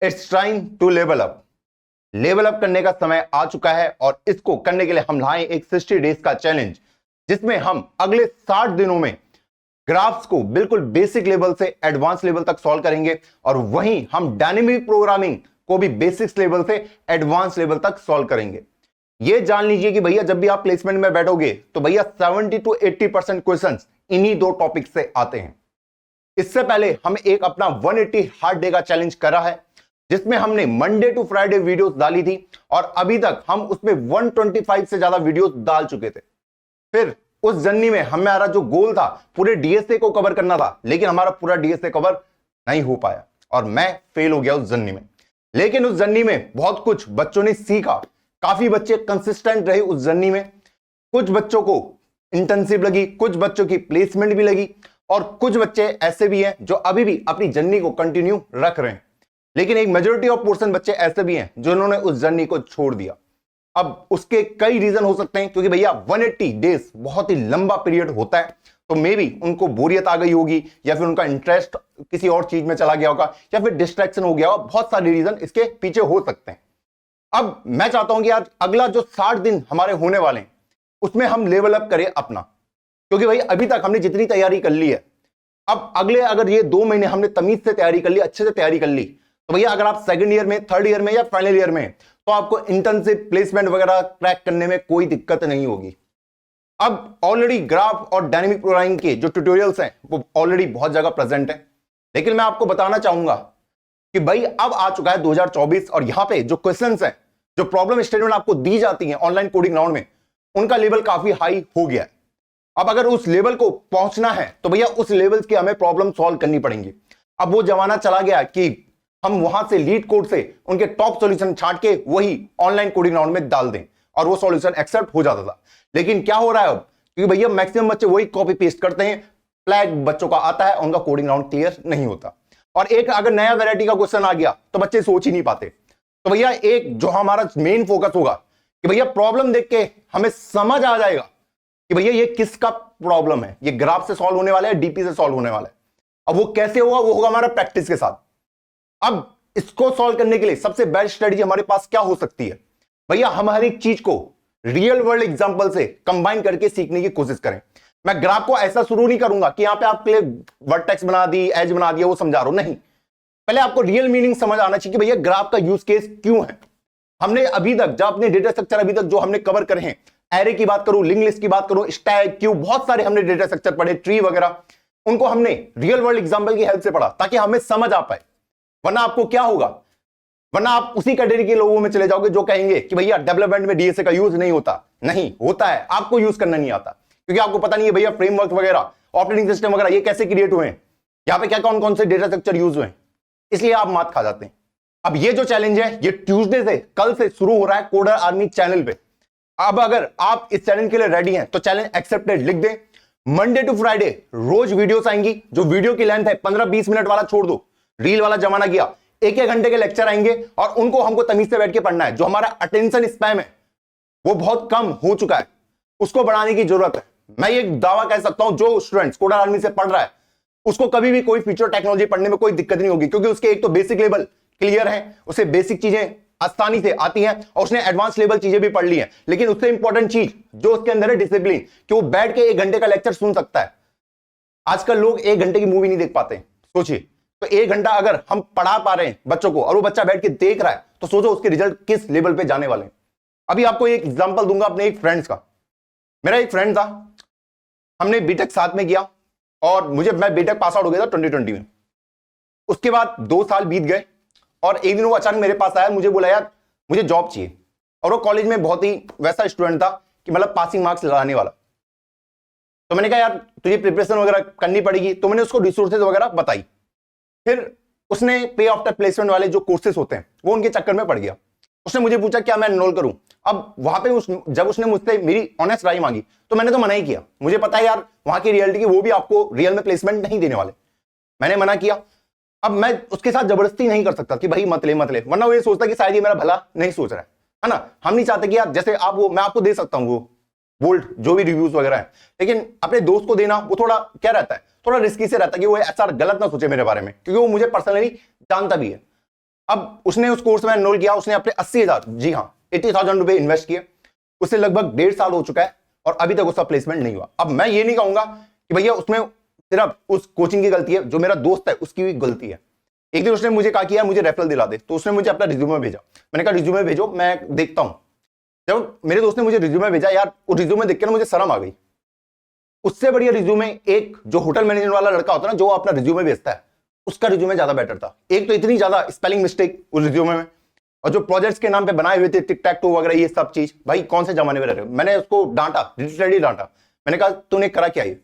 It's time to level up. Level up करने का समय आ चुका है और इसको करने के लिए हम लाए एक 60 डेज का चैलेंज, जिसमें हम अगले 60 दिनों में ग्राफ्स को बिल्कुल बेसिक लेवल से एडवांस लेवल तक सॉल्व करेंगे और वहीं हम डायनेमिक प्रोग्रामिंग को भी बेसिक्स लेवल से एडवांस लेवल तक सॉल्व करेंगे। यह जान लीजिए कि भैया जब भी आप प्लेसमेंट में बैठोगे तो भैया 70 to 80% क्वेश्चंस इन्हीं दो टॉपिक से आते हैं। इससे पहले हम एक अपना 180 हार्ड डे का चैलेंज करा है, जिसमें हमने मंडे टू फ्राइडे वीडियोस डाली थी और अभी तक हम उसमें 125 से ज्यादा वीडियोस डाल चुके थे। फिर उस जर्नी में हमारा जो गोल था पूरे डीएसए को कवर करना था, लेकिन हमारा पूरा डीएसए कवर नहीं हो पाया और मैं फेल हो गया उस जर्नी में। लेकिन उस जर्नी में बहुत कुछ बच्चों ने सीखा, काफी बच्चे कंसिस्टेंट रहे उस जर्नी में। कुछ बच्चों को इंटर्नशिप लगी, कुछ बच्चों की प्लेसमेंट भी लगी और कुछ बच्चे ऐसे भी हैं जो अभी भी अपनी जर्नी को कंटिन्यू रख रहे हैं। लेकिन एक मेजॉरिटी ऑफ पोर्शन बच्चे ऐसे भी हैं जिन्होंने उस जर्नी को छोड़ दिया। अब उसके कई रीजन हो सकते हैं, क्योंकि भैया 180 डेज बहुत ही लंबा पीरियड होता है, तो मे बी उनको बोरियत आ गई होगी या फिर उनका इंटरेस्ट किसी और चीज में चला गया होगा या फिर डिस्ट्रैक्शन हो गया होगा। बहुत सारे रीजन इसके पीछे हो सकते हैं। अब मैं चाहता हूं कि यार अगला जो 60 दिन हमारे होने वाले हैं उसमें हम लेवल अप करें अपना, क्योंकि भाई अभी तक हमने जितनी तैयारी कर ली है, अब अगले अगर ये 2 महीने हमने तमीज से तैयारी कर ली, अच्छे से तैयारी कर ली, तो भैया अगर आप सेकंड ईयर में, थर्ड ईयर में या फाइनल ईयर में, तो आपको इंटर्नशिप प्लेसमेंट वगैरह क्रैक करने में कोई दिक्कत नहीं होगी। अब ऑलरेडी ग्राफ और डायनेमिक प्रोग्रामिंग के जो ट्यूटोरियल्स हैं वो ऑलरेडी बहुत जगह प्रेजेंट है, लेकिन मैं आपको बताना चाहूंगा कि भाई अब आ चुका है 2024 और यहां पे जो क्वेश्चंस हैं, जो प्रॉब्लम स्टेटमेंट आपको दी जाती हैं ऑनलाइन कोडिंग राउंड में, उनका लेवल काफी हाई हो गया है। अब अगर उस लेवल को पहुंचना है तो भैया उस लेवल की हमें प्रॉब्लम सॉल्व करनी पड़ेंगी। अब वो जमाना चला गया कि हम वहां से लीड कोड से उनके टॉप सॉल्यूशन छांट के वही ऑनलाइन कोडिंग राउंड में डाल दें और वो सॉल्यूशन एक्सेप्ट हो जाता था। लेकिन क्या हो रहा है अब, क्योंकि भैया मैक्सिमम बच्चे वही कॉपी पेस्ट करते हैं, फ्लैग बच्चों का आता है, उनका कोडिंग राउंड क्लियर नहीं होता। और एक अगर नया वैरायटी का क्वेश्चन आ गया तो बच्चे सोच ही नहीं पाते। तो भैया एक जो हमारा मेन फोकस होगा कि भैया प्रॉब्लम देख के हमें समझ आ जाएगा कि भैया ये किसका प्रॉब्लम है, ये ग्राफ से सॉल्व होने वाला है, डीपी से सॉल्व होने वाला है। अब वो कैसे होगा, वो होगा हमारा प्रैक्टिस के साथ। अब इसको सॉल्व करने के लिए सबसे बेस्ट स्ट्रेटजी हमारे पास क्या हो सकती है, भैया हम हर एक चीज को रियल वर्ल्ड एग्जांपल से कंबाइन करके सीखने की कोशिश करें। मैं ग्राफ को ऐसा शुरू नहीं करूंगा कि यहां पे आपके लिए वर्टेक्स बना दी, एज बना दिया, वो समझा रहा हूं, नहीं। पहले आपको रियल मीनिंग समझ आना चाहिए कि भैया ग्राफ का यूज केस क्यों है। हमने अभी तक जो अपने डेटा स्ट्रक्चर अभी तक जो हमने कवर करे हैं, एरे की बात करूं, लिंक लिस्ट की बात करूं, स्टैक, क्यूब, बहुत सारे हमने डेटा स्ट्रक्चर पढ़े, ट्री वगैरह, उनको हमने रियल वर्ल्ड एग्जांपल की हेल्प से पढ़ा ताकि हमें समझ आ पाए। वरना आपको क्या होगा, वरना आप उसी कैटेगरी के लोगों में चले जाओगे जो कहेंगे कि भैया डेवलपमेंट में डीएसए का यूज नहीं होता। नहीं होता है, आपको यूज करना नहीं आता, क्योंकि आपको पता नहीं है भैया फ्रेमवर्क वगैरह, ऑपरेटिंग सिस्टम वगैरह ये कैसे क्रिएट हुए हैं, यहां पे क्या कौन कौन से डेटा स्ट्रक्चर यूज हुए हैं, इसलिए आप मात खा जाते हैं। अब ये जो चैलेंज है ये ट्यूसडे से, कल से शुरू हो रहा है कोडर आर्मी चैनल पे। अब अगर आप इस चैलेंज के लिए रेडी हैं तो चैलेंज एक्सेप्टेड लिख दें। मंडे टू फ्राइडे रोज वीडियोस आएंगी, जो वीडियो की लेंथ है 15-20 मिनट वाला छोड़ दो, रील वाला जमाना गया, 1-1 घंटे के लेक्चर आएंगे और उनको हमको तमीज से बैठ के पढ़ना है। जो हमारा अटेंशन स्पैम है वो बहुत कम हो चुका है, उसको बढ़ाने की जरूरत है। मैं ये दावा कह सकता हूं, जो स्टूडेंट्स कोडर आर्मी से पढ़ रहा है उसको कभी भी कोई फीचर टेक्नोलॉजी पढ़ने में कोई दिक्कत नहीं होगी, क्योंकि उसके एक तो बेसिक लेवल क्लियर है, उसे बेसिक चीजें आसानी से आती हैं और उसने एडवांस लेवल चीजें भी पढ़ ली हैं। लेकिन उससे इंपॉर्टेंट चीज जो उसके अंदर है डिसिप्लिन, कि वो बैठ के 1 घंटे का लेक्चर सुन सकता है। आजकल लोग 1 घंटे की मूवी नहीं देख पाते, सोचिए। तो 1 घंटा अगर हम पढ़ा पा रहे हैं बच्चों को और वो बच्चा बैठ के देख रहा है, तो सोचो उसके रिजल्ट किस लेवल पे जाने वाले हैं। अभी आपको एक एग्जांपल दूंगा अपने एक फ्रेंड्स का। मेरा एक फ्रेंड था, हमने बीटेक साथ में किया और मैं बीटेक पास आउट हो गया था 2020 में। उसके बाद 2 साल बीत गए और एक दिन वो अचानक मेरे पास आया, मुझे बोला यार मुझे जॉब चाहिए। और वो कॉलेज में बहुत ही वैसा स्टूडेंट था कि मतलब पासिंग मार्क्स लगाने वाला। तो मैंने कहा यार तुझे प्रिपरेशन वगैरह करनी पड़ेगी, तो मैंने उसको रिसोर्सेज वगैरह बताई। फिर उसने पे आफ्टर प्लेसमेंट वाले जो कोर्सेज होते हैं वो उनके चक्कर में पड़ गया। उसने मुझे पूछा क्या मैं एनरोल करूं। अब वहां पे जब उसने मुझसे मेरी ऑनेस्ट राय मांगी तो मैंने तो मना ही किया। मुझे पता है यार वहां की रियलिटी की वो भी आपको रियल में प्लेसमेंट नहीं देने वाले, मैंने मना किया। अब मैं उसके साथ जबरदस्ती नहीं कर सकता कि भाई मत ले, वरना वो ये सोचता कि शायद ये मेरा भला नहीं सोच रहा है ना। हम नहीं चाहते कि यार जैसे आप वो, मैं आपको दे सकता हूं वो बोल्ड जो भी रिव्यूज वगैरह है, लेकिन अपने दोस्त को देना वो थोड़ा क्या रहता है, थोड़ा रिस्की से रहता है कि वो ऐसा गलत ना सोचे मेरे बारे में, क्योंकि वो मुझे पर्सनली जानता भी है। अब उसने उस कोर्स में एनरोल किया, उसने अपने 80,000, जी हाँ 80,000 रुपए इन्वेस्ट किए, उसे लगभग 1.5 साल हो चुका है और अभी तक उसका प्लेसमेंट नहीं हुआ। अब मैं ये नहीं कहूंगा कि भैया उसमें सिर्फ उस कोचिंग की गलती है, जो मेरा दोस्त है उसकी भी गलती है। एक दिन उसने मुझे कहा कि यार मुझे रेफरल दिला दे, तो उसने मुझे अपना रिज्यूमे भेजा। मैंने कहा रिज्यूमे भेजो, मैं देखता हूं। जब मेरे दोस्त ने मुझे रिज्यूमे भेजा, यार वो रिज्यूमे देख के ना मुझे शर्म आ गई। उससे बढ़िया रिज्यूमे एक जो होटल मैनेजमेंट वाला लड़का होता है ना, जो अपना रिज्यूमे भेजता है, उसका रिज्यूमे ज्यादा बेटर था। एक तो इतनी ज्यादा स्पेलिंग मिस्टेक उस रिज्यूमे में, और जो प्रोजेक्ट्स के नाम पे बनाए हुए थे टिक टैक टू वगैरह ये सब चीज, भाई कौन से जमाने में रह रहे हो। मैंने उसको डांटा, लिटरली डांटा। मैंने कहा तूने करा क्या ये?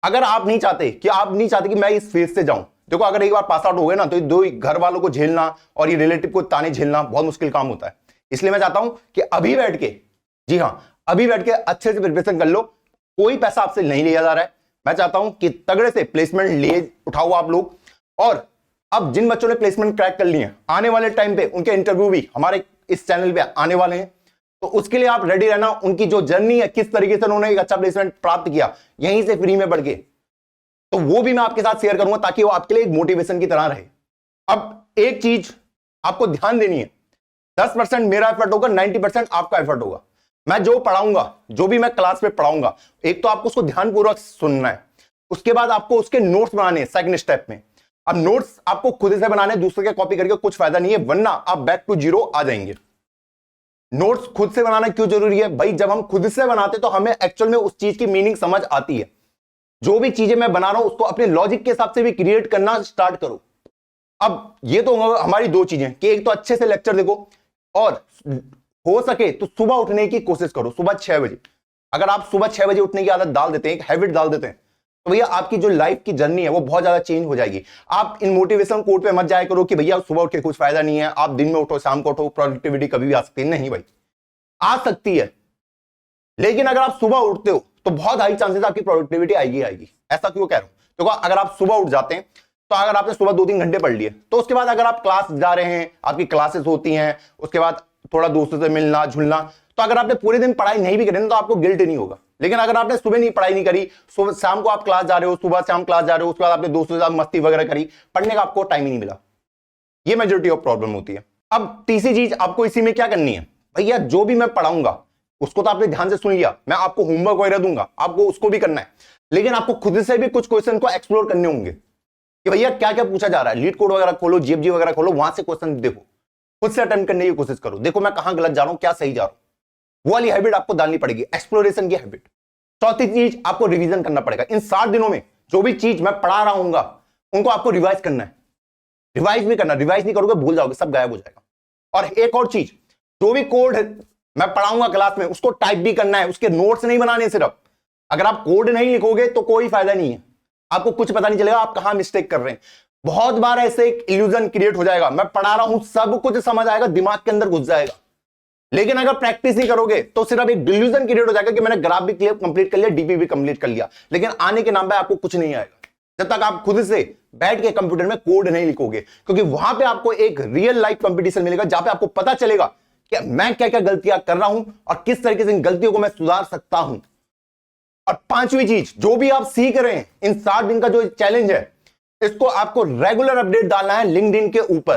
अगर आप नहीं चाहते कि मैं इस फेज से जाऊं, देखो अगर एक बार पास आउट हो गए ना, तो दो घर वालों को झेलना और ये रिलेटिव को ताने झेलना बहुत मुश्किल काम होता है। इसलिए मैं चाहता हूं कि अभी बैठ के, जी हां अभी बैठ के अच्छे से प्रिपरेशन कर लो। कोई पैसा आपसे नहीं लिया जा रहा है। मैं चाहता हूं कि तगड़े से प्लेसमेंट ले उठाओ आप लोग। और अब जिन बच्चों ने प्लेसमेंट क्रैक कर ली है, आने वाले टाइम पे उनके इंटरव्यू भी हमारे इस चैनल पे आने वाले हैं, तो उसके लिए आप रेडी रहना। उनकी जो जर्नी है, किस तरीके से उन्होंने एक अच्छा प्लेसमेंट प्राप्त किया यहीं से फ्री में बढ़ के, तो वो भी मैं आपके साथ शेयर करूंगा, ताकि वो आपके लिए एक मोटिवेशन की तरह रहे। अब एक चीज आपको ध्यान देनी है, 10% मेरा एफर्ट होगा, 90% आपका एफर्ट होगा। मैं जो पढ़ाऊंगा, जो भी मैं क्लास में पढ़ाऊंगा, एक तो आपको उसको ध्यानपूर्वक सुनना है, उसके बाद आपको उसके नोट्स बनाने हैं सेकंड स्टेप में। अब नोट्स आपको खुद से बनाने, दूसरे के कॉपी करके कुछ फायदा नहीं है, वरना आप बैक टू जीरो आ जाएंगे। नोट्स खुद से बनाना क्यों जरूरी है भाई? जब हम खुद से बनाते तो हमें एक्चुअल में उस चीज की मीनिंग समझ आती है। जो भी चीजें मैं बना रहा हूं उसको अपने लॉजिक के हिसाब से भी क्रिएट करना स्टार्ट करो। अब ये तो हमारी दो चीजें कि एक तो अच्छे से लेक्चर देखो, और हो सके तो सुबह उठने की कोशिश करो, सुबह 6 बजे। अगर आप सुबह 6 बजे उठने की आदत डाल देते हैं, एक हैबिट डाल देते हैं, तो भैया आपकी जो लाइफ की जर्नी है वो बहुत ज्यादा चेंज हो जाएगी। आप इन मोटिवेशन कोट पे मत जाया करो कि भैया सुबह उठ के कुछ फायदा नहीं है, आप दिन में उठो शाम को उठो, प्रोडक्टिविटी कभी भी आ सकती है। नहीं भाई, आ सकती है, लेकिन अगर आप सुबह उठते हो तो बहुत हाई चांसेस आपकी प्रोडक्टिविटी आएगी। ऐसा क्यों कह रहा हूं? देखो अगर आप सुबह उठ जाते हैं, तो अगर आपने सुबह 2-3 घंटे पढ़ लिए, तो उसके बाद अगर आप क्लास जा रहे हैं, आपकी क्लासेस होती हैं, उसके बाद थोड़ा दोस्तों से मिलना झुलना, तो अगर आपने पूरे दिन पढ़ाई नहीं भी करी तो आपको गिल्ट नहीं होगा। लेकिन अगर आपने सुबह नहीं पढ़ाई नहीं करी, सुबह शाम को आप क्लास जा रहे हो, सुबह शाम क्लास जा रहे हो, उसके बाद आपने दोस्तों के साथ मस्ती वगैरह करी, पढ़ने का आपको टाइम ही नहीं मिला, ये मेजोरिटी ऑफ प्रॉब्लम होती है। अब तीसरी चीज आपको इसी में क्या करनी है, भैया जो भी मैं पढ़ाऊंगा उसको तो आपने ध्यान से सुन लिया, मैं आपको होमवर्क वगैरह दूंगा, आपको उसको भी करना है, लेकिन आपको खुद से भी कुछ क्वेश्चन को एक्सप्लोर करने होंगे कि भैया क्या क्या पूछा जा रहा है। लीड कोड वगैरह खोलो, जीएफजी वगैरह खोलो, वहां से क्वेश्चन देखो, खुद से अटेम्प्ट करने की कोशिश करो, देखो मैं कहां गलत जा रहा हूं, क्या सही जा रहा हूं। वो वाली हैबिट आपको डालनी पड़ेगी, एक्सप्लोरेशन की हैबिट। चौथी चीज, आपको रिवीजन करना पड़ेगा। इन 60 दिनों में जो भी चीज मैं पढ़ा रहा हूंगा उनको आपको रिवाइज करना है। रिवाइज भी करना, रिवाइज नहीं करोगे भूल जाओगे, सब गायब हो जाएगा। और एक और चीज, जो भी कोड मैं पढ़ाऊंगा क्लास में उसको टाइप भी करना है, उसके नोट्स नहीं बनाने सिर्फ। अगर आप कोड नहीं लिखोगे तो कोई फायदा नहीं है, आपको कुछ पता नहीं चलेगा आप कहां मिस्टेक कर रहे हैं। बहुत बार ऐसे एक इल्यूजन क्रिएट हो जाएगा, मैं पढ़ा रहा हूं सब कुछ समझ आएगा, दिमाग के अंदर घुस जाएगा, लेकिन अगर प्रैक्टिस नहीं करोगे तो सिर्फ एक डिल्यूजन क्रिएट हो जाएगा कि मैंने ग्राफ भी कंप्लीट कर लिया, डीपी भी कंप्लीट कर लिया, लेकिन आने के नाम पे आपको कुछ नहीं आएगा जब तक आप खुद से बैठ के कंप्यूटर में कोड नहीं लिखोगे। क्योंकि वहां पे आपको एक रियल लाइफ कंपटीशन मिलेगा, जहां पे आपको पता चलेगा कि मैं क्या क्या गलतियां कर रहा हूं और किस तरीके से इन गलतियों को मैं सुधार सकता हूं। और पांचवी चीज, जो भी आप सीख रहे हैं इन 60 दिन का जो चैलेंज है, इसको आपको रेगुलर अपडेट डालना है लिंक्डइन के ऊपर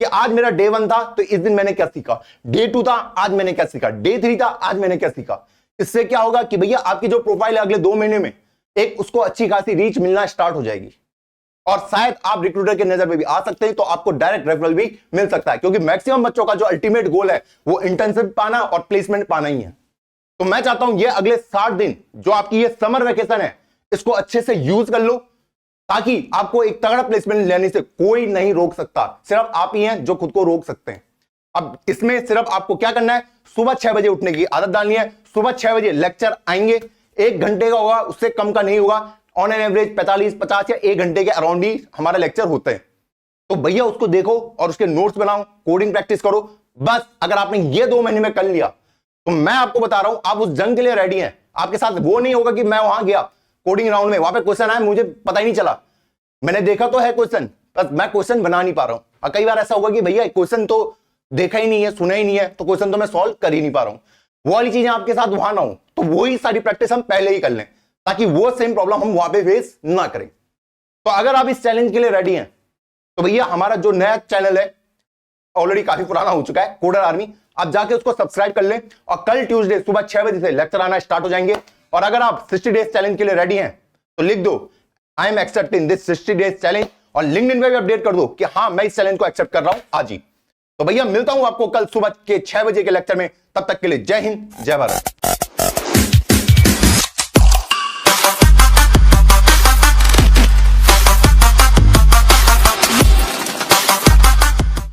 कि आज मेरा डे 1 था तो इस दिन मैंने क्या सीखा, डे 2 था आज मैंने क्या सीखा, डे 3 था आज मैंने क्या सीखा। इससे क्या होगा कि भैया आपकी जो प्रोफाइल है अगले 2 महीने में एक उसको अच्छी खासी रीच मिलना स्टार्ट हो जाएगी, और शायद आप रिक्रूटर के नजर में भी आ सकते हैं, तो आपको डायरेक्ट रेफरल भी मिल सकता है। क्योंकि मैक्सिमम बच्चों का जो अल्टीमेट गोल है वो इंटर्नशिप पाना और प्लेसमेंट पाना ही है। तो मैं चाहता हूं ये अगले 60 दिन जो आपकी ये समर वेकेशन है, इसको अच्छे से यूज कर लो, ताकि आपको एक तगड़ा प्लेसमेंट लेने से कोई नहीं रोक सकता, सिर्फ आप ही हैं जो खुद को रोक सकते हैं। अब इसमें सिर्फ आपको क्या करना है, सुबह 6 बजे उठने की आदत डालनी है। सुबह 6 बजे लेक्चर आएंगे, 1 घंटे का होगा, उससे कम का नहीं होगा। ऑन एन एवरेज 45-50 या 1 घंटे के अराउंड ही हमारा लेक्चर होते हैं। तो भैया उसको देखो और उसके नोट्स बनाओ, कोडिंग प्रैक्टिस करो। बस अगर आपने ये 2 महीने में कर लिया तो मैं आपको बता रहा हूं आप उस जंग के लिए रेडी हैं। आपके साथ वो नहीं होगा कि मैं वहां गया कोडिंग राउंड में, वहां पे क्वेश्चन आया मुझे पता ही नहीं चला, मैंने देखा तो है क्वेश्चन, बस मैं क्वेश्चन बना नहीं पा रहा हूं। और कई बार ऐसा होगा कि भैया क्वेश्चन तो देखा ही नहीं है, सुना ही नहीं है, तो क्वेश्चन तो मैं सॉल्व कर ही नहीं पा रहा हूं। वो वाली चीजें आपके साथ वहां ना हो, तो वही सारी प्रैक्टिस हम पहले ही कर लें, ताकि वो सेम प्रॉब्लम हम वहां पे फेस ना करें। तो अगर आप इस चैलेंज के लिए रेडी हैं तो भैया हमारा जो नया चैनल है ऑलरेडी काफी पुराना हो चुका है, कोडर आर्मी, आप जाके उसको सब्सक्राइब कर लें और कल ट्यूसडे सुबह 6 बजे से लेक्चर आना स्टार्ट हो जाएंगे। और अगर आप 60 डेज चैलेंज के लिए रेडी हैं तो लिख दो I am accepting this 60 days challenge और लिंक्डइन पे भी अपडेट कर दो कि हाँ मैं इस चैलेंज को एक्सेप्ट कर रहा हूं आज ही। तो भैया मिलता हूं आपको कल सुबह के 6 बजे के लेक्चर में, तब तक के लिए जय हिंद जय भारत।